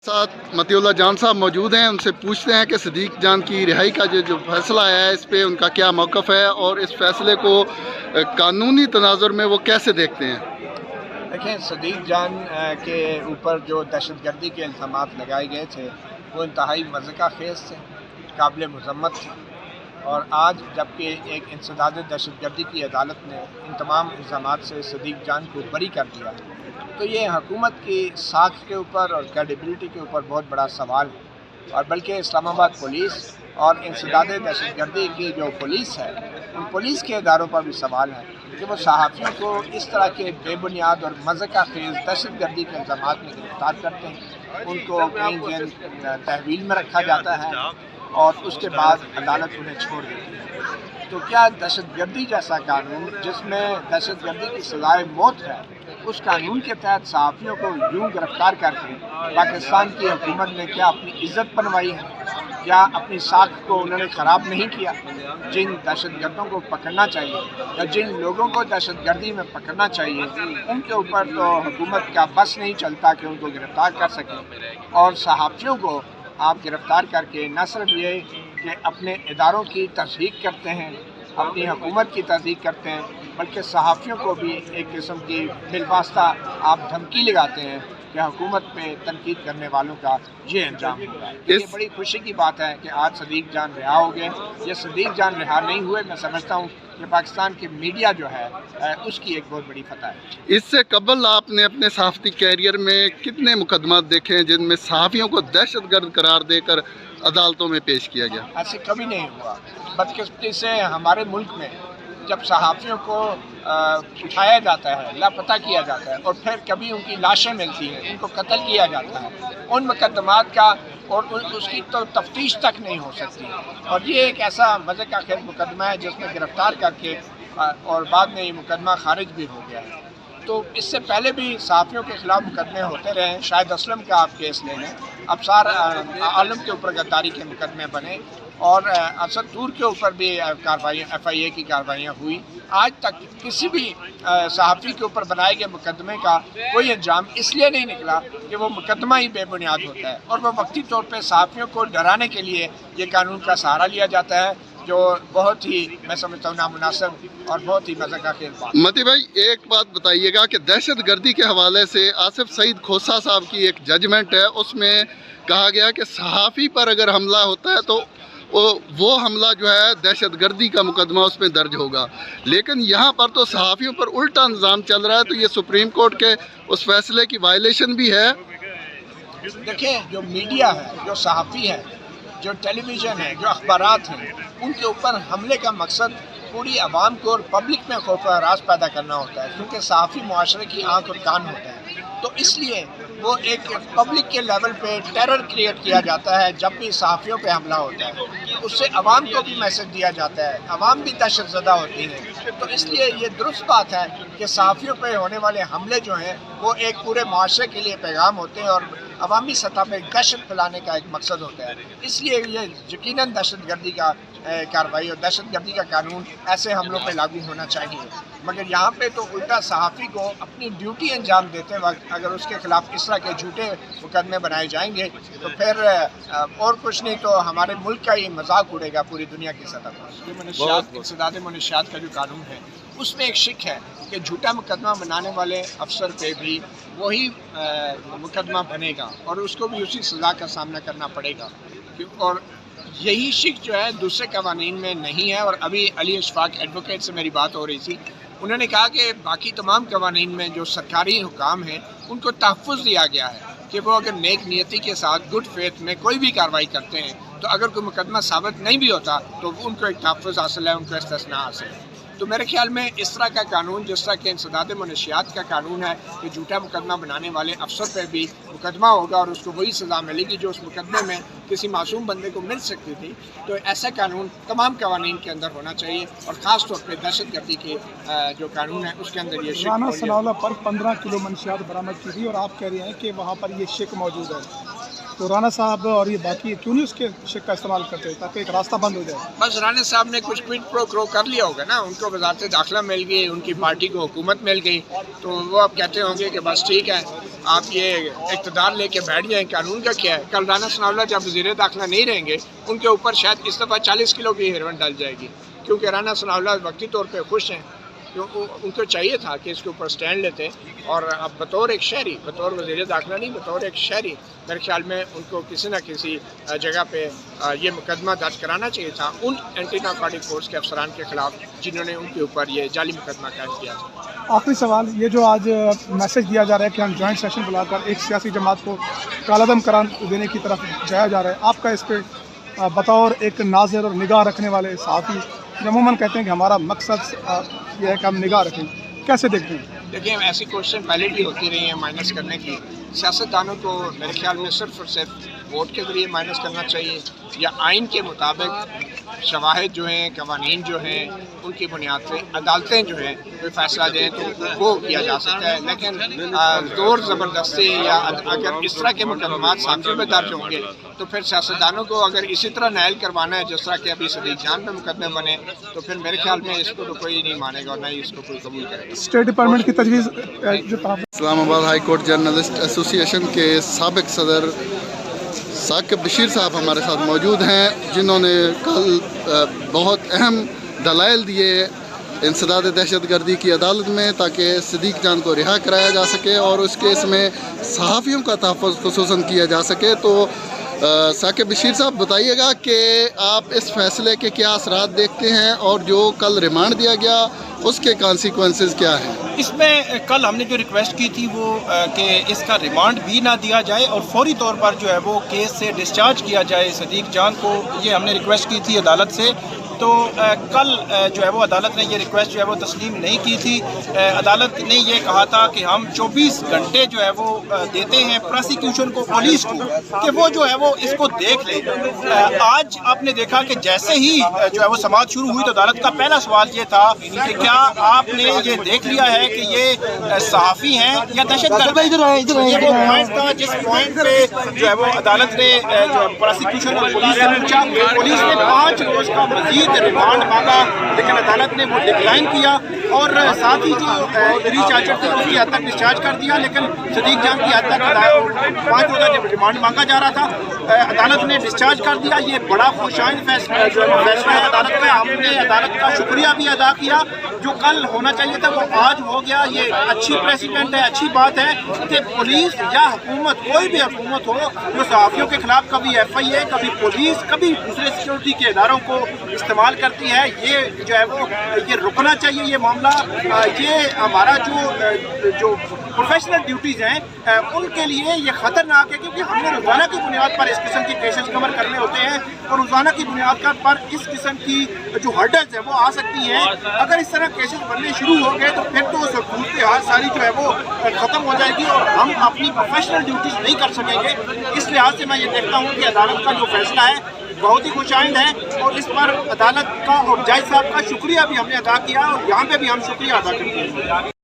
ساتھ متی اللہ جان صاحب موجود ہیں، ان سے پوچھتے ہیں کہ صدیق جان کی رہائی کا جو فیصلہ آیا ہے اس پہ ان کا کیا موقف ہے اور اس فیصلے کو قانونی تناظر میں وہ کیسے دیکھتے ہیں۔ دیکھیں، صدیق جان کے اوپر جو دہشت گردی کے الزامات لگائے گئے تھے وہ انتہائی مضحکہ خیز تھے، قابل مذمت تھے، اور آج جبکہ ایک انسداد دہشت گردی کی عدالت نے ان تمام الزامات سے صدیق جان کو بری کر دیا تو یہ حکومت کی ساکھ کے اوپر اور کریڈیبلٹی کے اوپر بہت بڑا سوال ہے، اور بلکہ اسلام آباد پولیس اور انسداد دہشت گردی کی جو پولیس ہے ان پولیس کے اداروں پر بھی سوال ہے کہ وہ صحافیوں کو اس طرح کے بے بنیاد اور مضحکہ خیز دہشت گردی کے الزامات میں گرفتار کرتے ہیں، ان کو کہیں جیل تحویل میں رکھا جاتا ہے اور اس کے بعد عدالت انہیں چھوڑ دیتی ہے۔ تو کیا دہشت گردی جیسا قانون جس میں دہشت گردی کی سزائے موت ہے، اس قانون کے تحت صحافیوں کو یوں گرفتار کر کے پاکستان کی حکومت نے کیا اپنی عزت بنوائی ہے؟ کیا اپنی ساکھ کو انہوں نے خراب نہیں کیا؟ جن دہشت گردوں کو پکڑنا چاہیے یا جن لوگوں کو دہشت گردی میں پکڑنا چاہیے ان کے اوپر تو حکومت کا بس نہیں چلتا کہ ان کو گرفتار کر سکیں، اور صحافیوں کو آپ گرفتار کر کے نہ صرف یہ کہ اپنے اداروں کی تصدیق کرتے ہیں، اپنی حکومت کی تصدیق کرتے ہیں، بلکہ صحافیوں کو بھی ایک قسم کی بالواسطہ آپ دھمکی لگاتے ہیں کہ حکومت پہ تنقید کرنے والوں کا یہ انجام ہوگا۔ یہ بڑی خوشی کی بات ہے کہ آج صدیق جان رہا ہو گئے۔ یہ صدیق جان رہا نہیں ہوئے، میں سمجھتا ہوں کہ پاکستان کی میڈیا جو ہے اس کی ایک بہت بڑی فتح ہے۔ اس سے قبل آپ نے اپنے صحافتی کیریئر میں کتنے مقدمات دیکھے ہیں جن میں صحافیوں کو دہشت گرد قرار دے کر عدالتوں میں پیش کیا گیا؟ ایسے کبھی نہیں ہوا۔ بدقسمتی سے ہمارے ملک میں جب صحافیوں کو اٹھایا جاتا ہے، لاپتہ کیا جاتا ہے اور پھر کبھی ان کی لاشیں ملتی ہیں، ان کو قتل کیا جاتا ہے، ان مقدمات کا اور اس کی تو تفتیش تک نہیں ہو سکتی، اور یہ ایک ایسا مضحکہ خیز مقدمہ ہے جس میں گرفتار کر کے اور بعد میں یہ مقدمہ خارج بھی ہو گیا ہے۔ تو اس سے پہلے بھی صحافیوں کے خلاف مقدمے ہوتے رہے ہیں۔ شاہد اسلم کا آپ کیس لے لیں، ابصار عالم کے اوپر غداری کے مقدمے بنے، اور اسد طور کے اوپر بھی کارروائیاں FIA کی کارروائیاں ہوئی۔ آج تک کسی بھی صحافی کے اوپر بنائے گئے مقدمے کا کوئی انجام اس لیے نہیں نکلا کہ وہ مقدمہ ہی بے بنیاد ہوتا ہے، اور وہ وقتی طور پہ صحافیوں کو ڈرانے کے لیے یہ قانون کا سہارا لیا جاتا ہے، جو بہت ہی میں سمجھتا ہوں نامناسب اور بہت ہی مضحکہ خیز بات۔ متی بھائی، ایک بات بتائیے گا کہ دہشت گردی کے حوالے سے آصف سعید کھوسہ صاحب کی ایک ججمنٹ ہے، اس میں کہا گیا کہ صحافی پر اگر حملہ ہوتا ہے تو وہ حملہ جو ہے دہشت گردی کا مقدمہ اس میں درج ہوگا، لیکن یہاں پر تو صحافیوں پر الٹا نظام چل رہا ہے، تو یہ سپریم کورٹ کے اس فیصلے کی وائلیشن بھی ہے۔ دیکھیں، جو میڈیا ہے، جو صحافی ہے، جو ٹیلی ویژن ہے، جو اخبارات ہیں، ان کے اوپر حملے کا مقصد پوری عوام کو اور پبلک میں خوف و ہراس پیدا کرنا ہوتا ہے، کیونکہ صحافی معاشرے کی آنکھ اور کان ہوتا ہے، تو اس لیے وہ ایک پبلک کے لیول پہ ٹیرر کریٹ کیا جاتا ہے۔ جب بھی صحافیوں پہ حملہ ہوتا ہے اس سے عوام کو بھی میسج دیا جاتا ہے، عوام بھی دہشت زدہ ہوتی ہے، تو اس لیے یہ درست بات ہے کہ صحافیوں پہ ہونے والے حملے جو ہیں وہ ایک پورے معاشرے کے لیے پیغام ہوتے ہیں اور عوامی سطح پہ دہشت پھیلانے کا ایک مقصد ہوتا ہے۔ اس لیے یہ یقیناً دہشت گردی کا کارروائی اور دہشت گردی کا قانون ایسے حملوں پہ لاگو ہونا چاہیے، مگر یہاں پہ تو الٹا صحافی کو اپنی ڈیوٹی انجام دیتے وقت اگر اس کے خلاف اس طرح کے جھوٹے مقدمے بنائے جائیں گے تو پھر اور کچھ نہیں تو ہمارے ملک کا ہی مذاق اڑے گا پوری دنیا کی سطح پر۔ منشیات، انسداد منشیات کا جو قانون ہے اس میں ایک شک ہے کہ جھوٹا مقدمہ بنانے والے افسر پہ بھی وہی مقدمہ بنے گا اور اس کو بھی اسی سزا کا سامنا کرنا پڑے گا، اور یہی شک جو ہے دوسرے قوانین میں نہیں ہے۔ اور ابھی علی اشفاق ایڈوکیٹ سے میری بات ہو رہی تھی، انہوں نے کہا کہ باقی تمام قوانین میں جو سرکاری حکام ہیں ان کو تحفظ دیا گیا ہے کہ وہ اگر نیک نیتی کے ساتھ گڈ فیتھ میں کوئی بھی کارروائی کرتے ہیں تو اگر کوئی مقدمہ ثابت نہیں بھی ہوتا تو ان کو ایک تحفظ حاصل ہے، ان کو استثناء حاصل ہے۔ تو میرے خیال میں اس طرح کا قانون جس طرح کہ انسداد منشیات کا قانون ہے کہ جھوٹا مقدمہ بنانے والے افسر پہ بھی مقدمہ ہوگا اور اس کو وہی سزا ملے گی جو اس مقدمے میں کسی معصوم بندے کو مل سکتی تھی، تو ایسا قانون تمام قوانین کے اندر ہونا چاہیے، اور خاص طور پہ دہشت گردی کے جو قانون ہے اس کے اندر یہ شک۔ رانا ثناء اللہ پر 15 کلو منشیات برآمد کی تھی اور آپ کہہ رہے ہیں کہ وہاں پر یہ شک موجود ہے۔ تو رانا صاحب اور یہ باقی کیوں نہیں اس کے شک کا استعمال کرتے تاکہ ایک راستہ بند ہو جائے؟ بس رانا صاحب نے کچھ کوئٹ پرو کرو کر لیا ہوگا نا، ان کو وزارت داخلہ مل گئی، ان کی پارٹی کو حکومت مل گئی، تو وہ اب کہتے ہوں گے کہ بس ٹھیک ہے آپ یہ اقتدار لے کے بیٹھ جائیں، قانون کا کیا ہے۔ کل رانا ثناء اللہ جب وزیر داخلہ نہیں رہیں گے، ان کے اوپر شاید اس دفعہ 40 کلو کی ہیروئن ڈال جائے گی، کیونکہ رانا ثناء اللہ وقتی طور پہ خوش ہیں، ان کو چاہیے تھا کہ اس کے اوپر سٹینڈ لیتے، اور اب بطور ایک شہری، بطور وزیر داخلہ نہیں، بطور ایک شہری میرے خیال میں ان کو کسی نہ کسی جگہ پہ یہ مقدمہ درج کرانا چاہیے تھا ان اینٹی نارکوٹک فورس کے افسران کے خلاف جنہوں نے ان کے اوپر یہ جعلی مقدمہ قائم کیا تھا۔ آخری سوال، یہ جو آج میسج دیا جا رہا ہے کہ ہم جوائنٹ سیشن بلا کر ایک سیاسی جماعت کو کالعدم قرار دینے کی طرف جایا جا رہا ہے، آپ کا اس پہ بطور ایک ناظر اور نگاہ رکھنے والے صحافی عموماً کہتے ہیں کہ ہمارا مقصد یہ ہے کہ ہم نگاہ رکھیں، کیسے دیکھتے ہیں؟ دیکھیں ایسی کوششیں پہلے بھی ہوتی رہی ہیں مائنس کرنے کی، سیاستدانوں کو میرے خیال میں صرف اور صرف ووٹ کے ذریعے مائنس کرنا چاہیے، یا آئین کے مطابق شواہد جو ہیں، قوانین جو ہیں، ان کی بنیاد پہ عدالتیں جو ہیں کوئی فیصلہ دیں تو وہ کیا جا سکتا ہے، لیکن زور زبردستی یا اگر اس طرح کے مقدمات صحافیوں میں درج ہوں گے تو پھر سیاستدانوں کو اگر اسی طرح نائل کروانا ہے جس طرح کہ ابھی صدیق جان پہ مقدمے بنے، تو پھر میرے خیال میں اس کو تو کوئی نہیں مانے گا اور نہ ہی اس کو کوئی قبول کرے گا۔ اسٹیٹ ڈپارٹمنٹ کی تجویز جو اسلام آباد ہائی کورٹ جرنلسٹ ایسوسی ایشن کے سابق صدر ثاقب بشیر صاحب ہمارے ساتھ موجود ہیں، جنہوں نے کل بہت اہم دلائل دیے انسداد دہشت گردی کی عدالت میں تاکہ صدیق جان کو رہا کرایا جا سکے اور اس کیس میں صحافیوں کا تحفظ خصوصاً کیا جا سکے۔ تو ثاقب بشیر صاحب بتائیے گا کہ آپ اس فیصلے کے کیا اثرات دیکھتے ہیں اور جو کل ریمانڈ دیا گیا اس کے کانسیکوینسز کیا ہیں؟ اس میں کل ہم نے جو ریکویسٹ کی تھی وہ کہ اس کا ریمانڈ بھی نہ دیا جائے اور فوری طور پر جو ہے وہ کیس سے ڈسچارج کیا جائے صدیق جان کو، یہ ہم نے ریکویسٹ کی تھی عدالت سے۔ تو کل جو ہے وہ عدالت نے یہ ریکویسٹ جو ہے وہ تسلیم نہیں کی تھی۔ عدالت نے یہ کہا تھا کہ ہم 24 گھنٹے جو ہے وہ دیتے ہیں پروسیکیوشن کو، پولیس کو، کہ وہ جو ہے وہ اس کو دیکھ لے۔ آج آپ نے دیکھا کہ جیسے ہی جو ہے وہ سماعت شروع ہوئی تو عدالت کا پہلا سوال یہ تھا کہ کیا آپ نے یہ دیکھ لیا ہے کہ یہ صحافی ہیں یا دہشت گرد ہیں؟ یہ وہ پوائنٹ تھا جس پوائنٹ پہ جو ہے وہ عدالت نے جو پروسیکیوشن اور پولیس سے پوچھا۔ پولیس نے 5 روز کا مزید ریمانڈ مانگا لیکن عدالت نے وہ ڈکلائن کیا، اور ساتھ ہی جو ری چارجر تھے اس کی حد تک ڈسچارج کر دیا، لیکن صدیق جان کی حد تک 5 روزہ جب ریمانڈ مانگا جا رہا تھا عدالت نے ڈسچارج کر دیا۔ یہ بڑا خوشائند فیصلہ ہے عدالت کا، ہم نے عدالت کا شکریہ بھی ادا کیا۔ جو کل ہونا چاہیے تھا وہ آج ہو گیا، یہ اچھی پریسیڈنٹ ہے، اچھی بات ہے کہ پولیس یا حکومت، کوئی بھی حکومت ہو، جو صحافیوں کے خلاف کبھی FIA، کبھی پولیس، کبھی دوسرے سیکورٹی کے اداروں کو استعمال کرتی ہے، یہ جو ہے وہ یہ رکنا چاہیے یہ معاملہ۔ یہ ہمارا جو پروفیشنل ڈیوٹیز ہیں ان کے لیے یہ خطرناک ہے، کیونکہ ہم نے روزانہ کی بنیاد پر اس قسم کے کیسز کور کرنے ہوتے ہیں اور روزانہ کی بنیاد پر اس قسم کی جو ہرڈلز ہیں وہ آ سکتی ہیں۔ اگر اس طرح کیسز بننے شروع ہو گئے تو پھر تو صورتحال ساری جو ہے وہ ختم ہو جائے گی اور ہم اپنی پروفیشنل ڈیوٹیز نہیں کر سکیں گے۔ اس لحاظ سے میں یہ دیکھتا ہوں کہ عدالت کا جو فیصلہ ہے بہت ہی خوشائند ہے، اور اس پر عدالت کا اور جج صاحب کا شکریہ بھی ہم نے ادا کیا، اور یہاں پہ بھی ہم شکریہ ادا کرتے ہیں۔